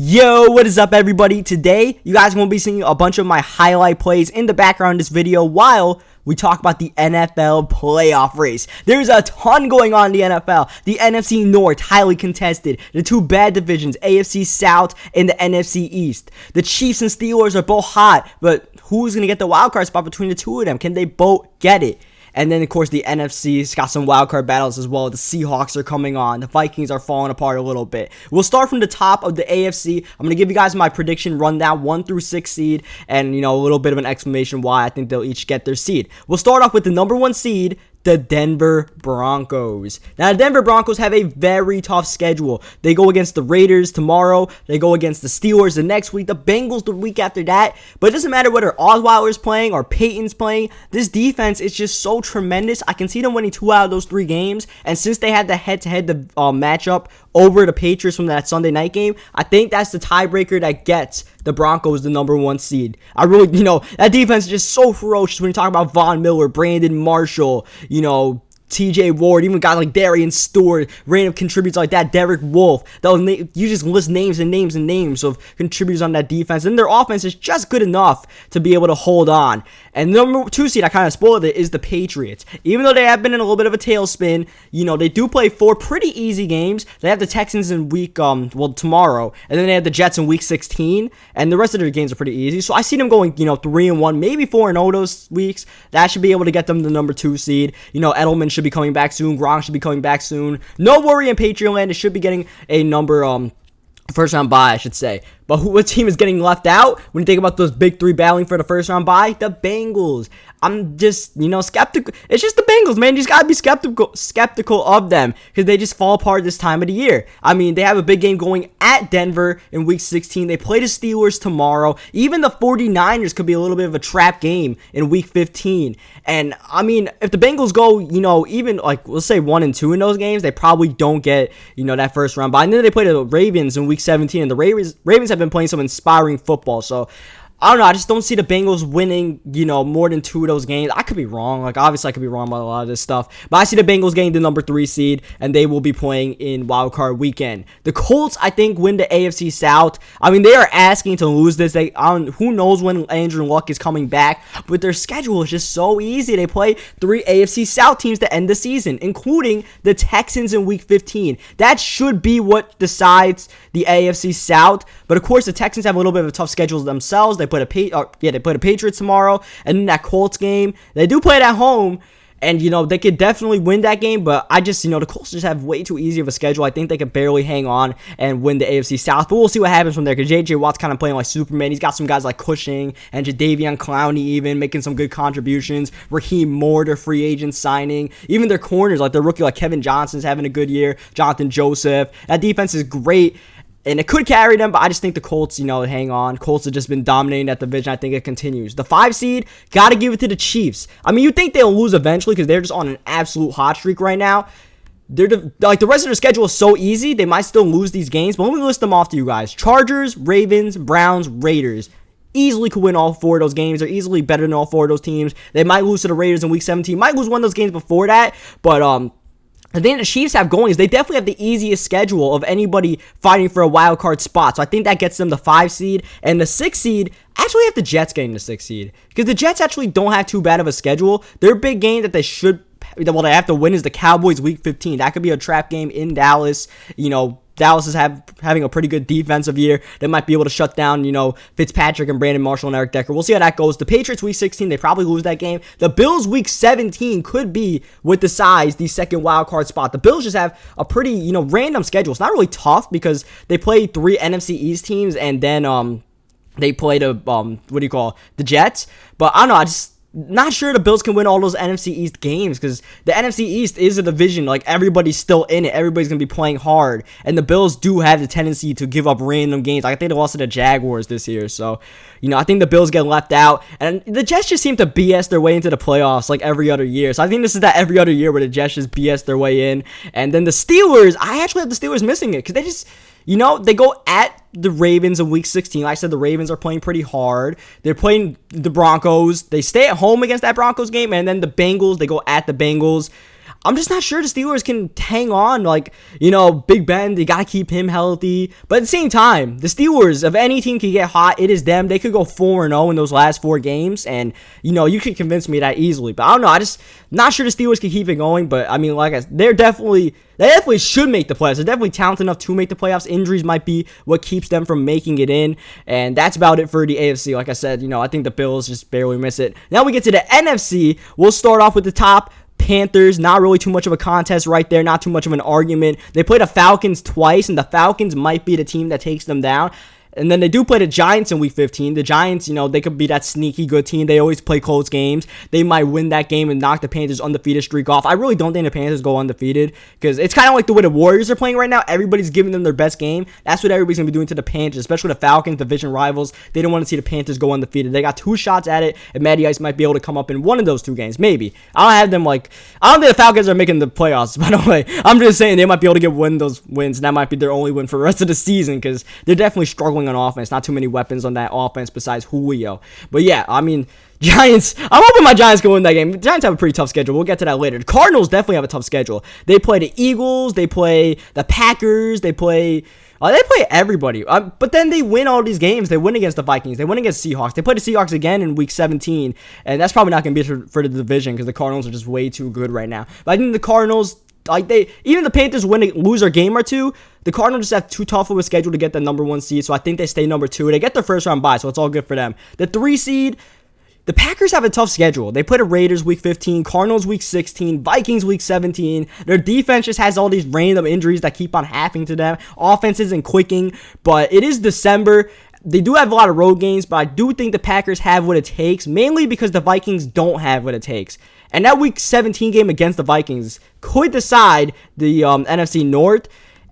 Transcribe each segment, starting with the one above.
Yo, what is up, everybody? Today, you guys are going to be seeing a bunch of my highlight plays in the background of this video while we talk about the NFL playoff race. There's a ton going on in the NFL. The NFC North, highly contested. The two bad divisions, AFC South and the NFC East. The Chiefs and Steelers are both hot, but who's going to get the wild card spot between the two of them? Can they both get it? And then, of course, the NFC's got some wildcard battles as well. The Seahawks are coming on. The Vikings are falling apart a little bit. We'll start from the top of the AFC. I'm going to give you guys my prediction rundown, 1 through 6 seed, and, a little bit of an explanation why I think they'll each get their seed. We'll start off with the number 1 seed, the Denver Broncos. Now, the Denver Broncos have a very tough schedule. They go against the Raiders tomorrow. They go against the Steelers the next week. The Bengals the week after that. But it doesn't matter whether Osweiler's playing or Peyton's playing. This defense is just so tremendous. I can see them winning 2 out of those 3 games. And since they had the head-to-head matchup over the Patriots from that Sunday night game, I think that's the tiebreaker that gets the Broncos the number 1 seed. I really, that defense is just so ferocious when you talk about Von Miller, Brandon Marshall, TJ Ward, even guys like Darian Stewart, random contributors like that, Derek Wolfe. You just list names and names and names of contributors on that defense, and their offense is just good enough to be able to hold on. And the number 2 seed, I kind of spoiled it, is the Patriots. Even though they have been in a little bit of a tailspin, they do play 4 pretty easy games. They have the Texans in tomorrow, and then they have the Jets in week 16, and the rest of their games are pretty easy. So I see them going, 3-1, maybe 4-0 those weeks. That should be able to get them the number 2 seed. Edelman should be coming back soon. Gronk should be coming back soon. No worry in Patriot land. It should be getting a first round bye, I should say. But what team is getting left out when you think about those big 3 battling for the first round bye? The Bengals. I'm just, skeptical. It's just the Bengals, man. You just got to be skeptical of them because they just fall apart this time of the year. I mean, they have a big game going at Denver in week 16. They play the Steelers tomorrow. Even the 49ers could be a little bit of a trap game in week 15. And, I mean, if the Bengals go, even, let's say 1-2 in those games, they probably don't get, that first round bye. And then they play the Ravens in week 17, and the Ravens have been playing some inspiring football. So, I don't know. I just don't see the Bengals winning, more than 2 of those games. I could be wrong. Obviously, I could be wrong about a lot of this stuff. But I see the Bengals getting the number 3 seed, and they will be playing in wildcard weekend. The Colts, I think, win the AFC South. I mean, they are asking to lose this. Who knows when Andrew Luck is coming back, but their schedule is just so easy. They play 3 AFC South teams to end the season, including the Texans in week 15. That should be what decides the AFC South. But, of course, the Texans have a little bit of a tough schedule themselves. They play the Patriots tomorrow, and then that Colts game. They do play it at home, and they could definitely win that game. But I just the Colts just have way too easy of a schedule. I think they could barely hang on and win the AFC South. But we'll see what happens from there because J.J. Watt's kind of playing like Superman. He's got some guys like Cushing and Jadeveon Clowney even making some good contributions. Raheem Moore, their free agent signing. Even their corners, like their rookie like Kevin Johnson's having a good year. Jonathan Joseph. That defense is great. And it could carry them, but I just think the Colts, hang on. Colts have just been dominating that division. I think it continues. The 5 seed, got to give it to the Chiefs. I mean, you think they'll lose eventually because they're just on an absolute hot streak right now. The rest of their schedule is so easy, they might still lose these games. But let me list them off to you guys. Chargers, Ravens, Browns, Raiders. Easily could win all 4 of those games. They're easily better than all 4 of those teams. They might lose to the Raiders in week 17. Might lose one of those games before that, but the thing the Chiefs have going is they definitely have the easiest schedule of anybody fighting for a wild card spot. So I think that gets them the 5 seed. And the 6 seed, actually have the Jets getting the 6 seed. Because the Jets actually don't have too bad of a schedule. Their big game that they have to win is the Cowboys week 15. That could be a trap game in Dallas. Dallas is having a pretty good defensive year. They might be able to shut down, Fitzpatrick and Brandon Marshall and Eric Decker. We'll see how that goes. The Patriots week 16, they probably lose that game. The Bills week 17 could be what decides the second wild card spot. The Bills just have a pretty, random schedule. It's not really tough because they play 3 NFC East teams and then they play the Jets. But I don't know, not sure the Bills can win all those NFC East games because the NFC East is a division. Everybody's still in it. Everybody's going to be playing hard. And the Bills do have the tendency to give up random games. I think they lost to the Jaguars this year. So, I think the Bills get left out. And the Jets just seem to BS their way into the playoffs like every other year. So I think this is that every other year where the Jets just BS their way in. And then the Steelers, I actually have the Steelers missing it because they just... they go at the Ravens in week 16. Like I said, the Ravens are playing pretty hard. They're playing the Broncos. They stay at home against that Broncos game. And then the Bengals, they go at the Bengals. I'm just not sure the Steelers can hang on. Like, Big Ben, they got to keep him healthy. But at the same time, the Steelers, if any team can get hot, it is them. They could go 4-0 in those last 4 games. And, you could convince me that easily. But I don't know. I just not sure the Steelers can keep it going. But, I mean, like I said, they definitely should make the playoffs. They're definitely talented enough to make the playoffs. Injuries might be what keeps them from making it in. And that's about it for the AFC. Like I said, I think the Bills just barely miss it. Now we get to the NFC. We'll start off with the top. Panthers, not really too much of a contest right there, not too much of an argument. They played the Falcons twice, and the Falcons might be the team that takes them down. And then they do play the Giants in Week 15. The Giants, they could be that sneaky good team. They always play close games. They might win that game and knock the Panthers' undefeated streak off. I really don't think the Panthers go undefeated because it's kind of like the way the Warriors are playing right now. Everybody's giving them their best game. That's what everybody's going to be doing to the Panthers, especially the Falcons, division rivals. They don't want to see the Panthers go undefeated. They got 2 shots at it, and Matty Ice might be able to come up in one of those 2 games, maybe. I don't think the Falcons are making the playoffs, by the way. I'm just saying they might be able to get those wins, and that might be their only win for the rest of the season because they're definitely struggling on offense. Not too many weapons on that offense besides Julio. But yeah, I mean, Giants, I'm hoping my Giants can win that game. The Giants have a pretty tough schedule. We'll get to that later. The Cardinals definitely have a tough schedule. They play the Eagles, they play the Packers, they play everybody. But then they win all these games. They win against the Vikings. They win against Seahawks. They play the Seahawks again in Week 17, and that's probably not going to be for the division because the Cardinals are just way too good right now. But I think the Cardinals, even the Panthers lose a game or 2. The Cardinals just have too tough of a schedule to get the number 1 seed, so I think they stay number 2. They get their first round bye, so it's all good for them. The 3 seed, the Packers have a tough schedule. They play the Raiders Week 15, Cardinals Week 16, Vikings Week 17. Their defense just has all these random injuries that keep on happening to them. Offense isn't clicking, but it is December. They do have a lot of road games, but I do think the Packers have what it takes, mainly because the Vikings don't have what it takes. And that Week 17 game against the Vikings could decide the NFC North.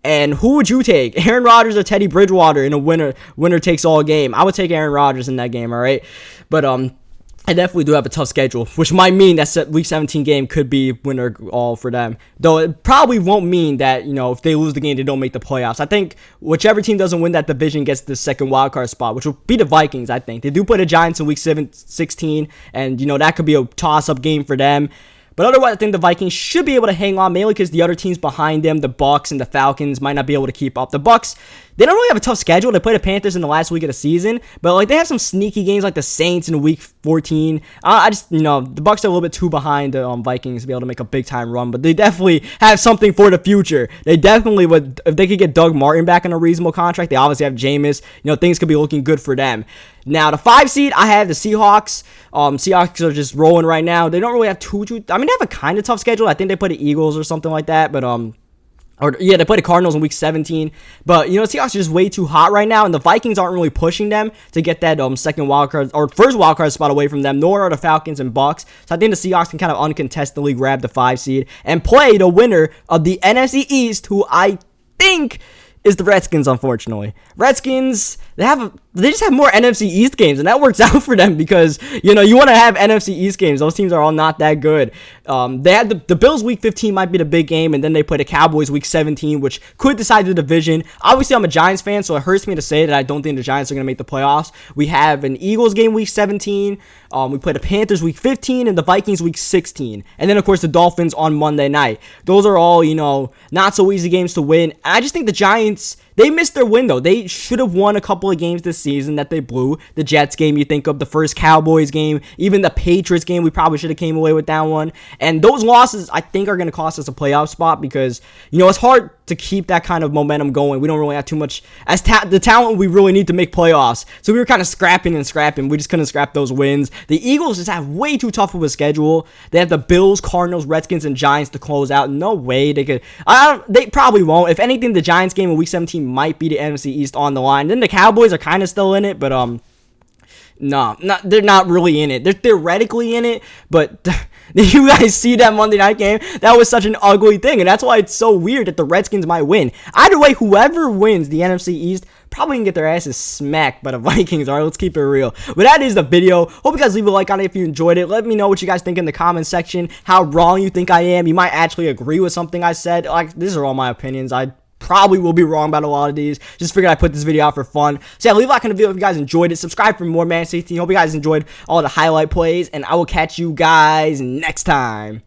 And who would you take, Aaron Rodgers or Teddy Bridgewater in a winner takes all game? I would take Aaron Rodgers in that game, all right? But I definitely do have a tough schedule, which might mean that Week 17 game could be winner all for them. Though it probably won't mean that, if they lose the game, they don't make the playoffs. I think whichever team doesn't win that division gets the second wildcard spot, which will be the Vikings, I think. They do play the Giants in Week 16, and, that could be a toss-up game for them. But otherwise, I think the Vikings should be able to hang on, mainly because the other teams behind them, the Bucs and the Falcons, might not be able to keep up. The Bucs, they don't really have a tough schedule. They play the Panthers in the last week of the season, but they have some sneaky games like the Saints in Week 14. I just, the Bucs are a little bit too behind the Vikings to be able to make a big time run, but they definitely have something for the future. They definitely would, if they could get Doug Martin back on a reasonable contract. They obviously have Jameis. Things could be looking good for them. Now, the 5 seed, I have the Seahawks. Seahawks are just rolling right now. They don't really have they have a kind of tough schedule. I think they play the Eagles or something like that, but they play the Cardinals in Week 17. But, Seahawks are just way too hot right now, and the Vikings aren't really pushing them to get that second wildcard or first wildcard spot away from them, nor are the Falcons and Bucs. So I think the Seahawks can kind of uncontestedly grab the 5 seed and play the winner of the NFC East, who I think is the Redskins, unfortunately. Redskins, they just have more NFC East games, and that works out for them because, you want to have NFC East games. Those teams are all not that good. They had the Bills Week 15 might be the big game, and then they play the Cowboys Week 17, which could decide the division. Obviously, I'm a Giants fan, so it hurts me to say that I don't think the Giants are going to make the playoffs. We have an Eagles game Week 17. We play the Panthers Week 15 and the Vikings Week 16. And then, of course, the Dolphins on Monday night. Those are all, not so easy games to win. I just think the Giants, they missed their window. They should have won a couple of games this season that they blew. The Jets game, you think of the first Cowboys game, even the Patriots game, we probably should have came away with that one. And those losses, I think, are going to cost us a playoff spot because, it's hard to keep that kind of momentum going. We don't really have too much as the talent we really need to make playoffs. So we were kind of scrapping. We just couldn't scrap those wins. The Eagles just have way too tough of a schedule. They have the Bills, Cardinals, Redskins, and Giants to close out. No way they could. They probably won't. If anything, the Giants game in Week 17 might be the NFC East on the line. Then the Cowboys are kind of still in it, but no, they're not really in it. They're theoretically in it, but did you guys see that Monday night game? That was such an ugly thing, and that's why it's so weird that the Redskins might win. Either way, whoever wins the NFC East probably can get their asses smacked by the Vikings. All right, let's keep it real. But that is the video. Hope you guys leave a like on it if you enjoyed it. Let me know what you guys think in the comment section, how wrong you think I am. You might actually agree with something I said. These are all my opinions. I probably will be wrong about a lot of these. Just figured I'd put this video out for fun. So yeah, leave a like on the video if you guys enjoyed it. Subscribe for more Man 16. Hope you guys enjoyed all the highlight plays, and I will catch you guys next time.